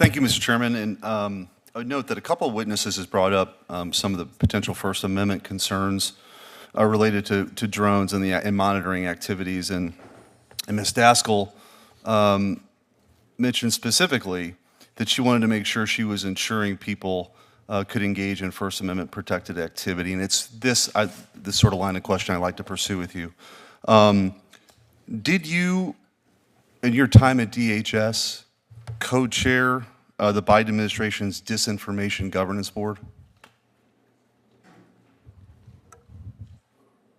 Thank you, Mr. Chairman. And I would note that a couple of witnesses has brought up some of the potential First Amendment concerns related to drones and monitoring activities. And Ms. Daskell mentioned specifically that she wanted to make sure she was ensuring people could engage in First Amendment protected activity. And it's this sort of line of question I'd like to pursue with you. Did you, in your time at DHS, co-chair the Biden administration's Disinformation Governance Board?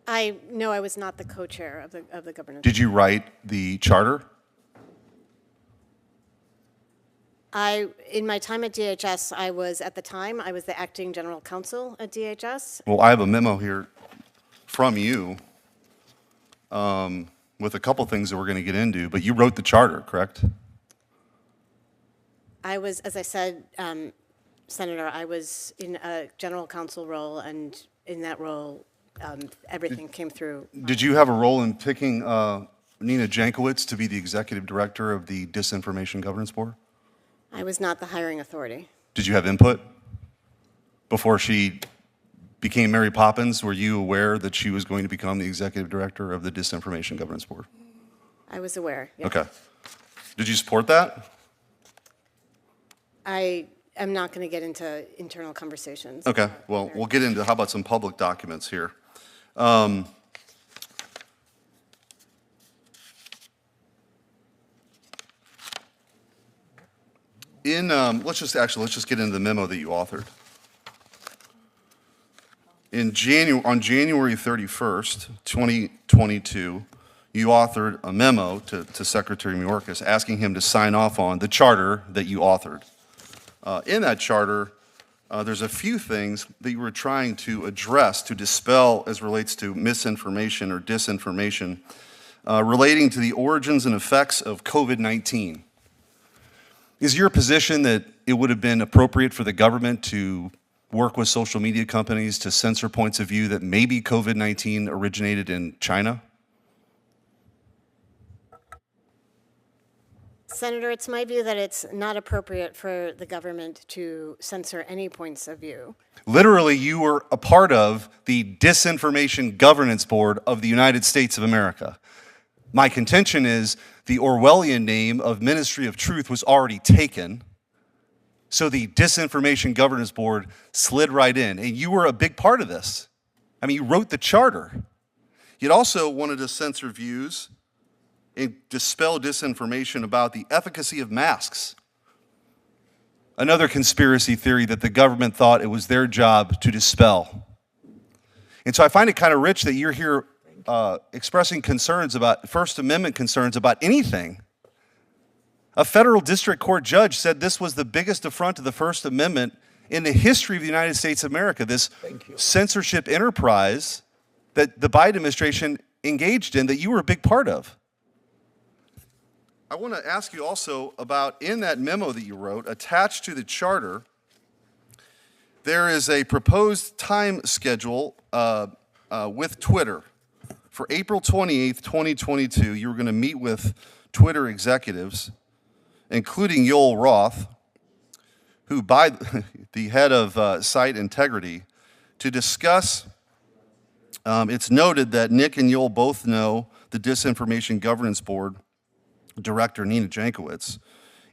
No, I was not the co-chair of the governance. Did you write the charter? In my time at DHS, I was the acting general counsel at DHS. Well, I have a memo here from you with a couple things that we're going to get into, but you wrote the charter, correct? I was, as I said, Senator, I was in a general counsel role, and in that role, everything came through. Did you have a role in picking Nina Jankowicz to be the executive director of the Disinformation Governance Board? I was not the hiring authority. Did you have input before she became Mary Poppins? Were you aware that she was going to become the executive director of the Disinformation Governance Board? I was aware, yes. Okay. Did you support that? I am not going to get into internal conversations. Okay, well, we'll get into, how about some public documents here? Let's just get into the memo that you authored. On January 31st, 2022, you authored a memo to Secretary Mayorkas asking him to sign off on the charter that you authored. In that charter, there's a few things that you were trying to address, to dispel as relates to misinformation or disinformation relating to the origins and effects of COVID-19. Is your position that it would have been appropriate for the government to work with social media companies to censor points of view that maybe COVID-19 originated in China? Senator, it's my view that it's not appropriate for the government to censor any points of view. Literally, you were a part of the Disinformation Governance Board of the United States of America. My contention is the Orwellian name of Ministry of Truth was already taken, so the Disinformation Governance Board slid right in, and you were a big part of this. I mean, you wrote the charter. You'd also wanted to censor views and dispel disinformation about the efficacy of masks. Another conspiracy theory that the government thought it was their job to dispel. And so I find it kind of rich that you're here expressing concerns about First Amendment concerns about anything. A federal district court judge said this was the biggest affront to the First Amendment in the history of the United States of America, this censorship enterprise that the Biden administration engaged in that you were a big part of. I want to ask you also about, in that memo that you wrote, attached to the charter, there is a proposed time schedule with Twitter. For April 28th, 2022, you were going to meet with Twitter executives, including Yoel Roth, who by the head of site integrity, to discuss, it's noted that Nick and Yoel both know the Disinformation Governance Board Director Nina Jankowicz,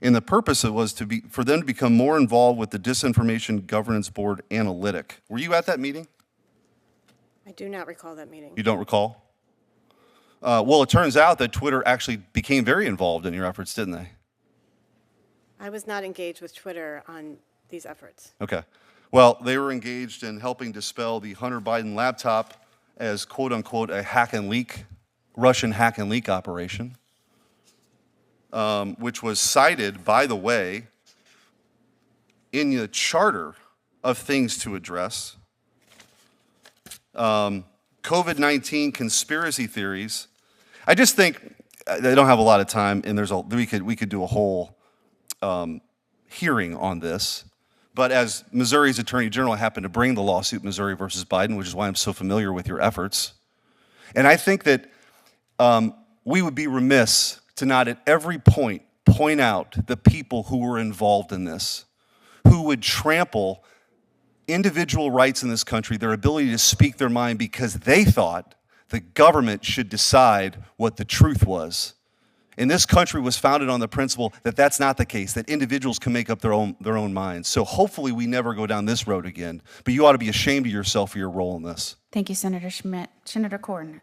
and the purpose was for them to become more involved with the Disinformation Governance Board analytic. Were you at that meeting? I do not recall that meeting. You don't recall? Well, it turns out that Twitter actually became very involved in your efforts, didn't they? I was not engaged with Twitter on these efforts. Okay. Well, they were engaged in helping dispel the Hunter Biden laptop as, quote unquote, a hack and leak, Russian hack and leak operation, which was cited, by the way, in the charter of things to address. COVID-19 conspiracy theories. I just think I don't have a lot of time, and we could do a whole hearing on this. But as Missouri's Attorney General, I happen to bring the lawsuit Missouri versus Biden, which is why I'm so familiar with your efforts. And I think that we would be remiss to not at every point point out the people who were involved in this, who would trample individual rights in this country, their ability to speak their mind because they thought the government should decide what the truth was. And this country was founded on the principle that that's not the case, that individuals can make up their own minds. So hopefully we never go down this road again. But you ought to be ashamed of yourself for your role in this. Thank you, Senator Schmidt. Senator Corn.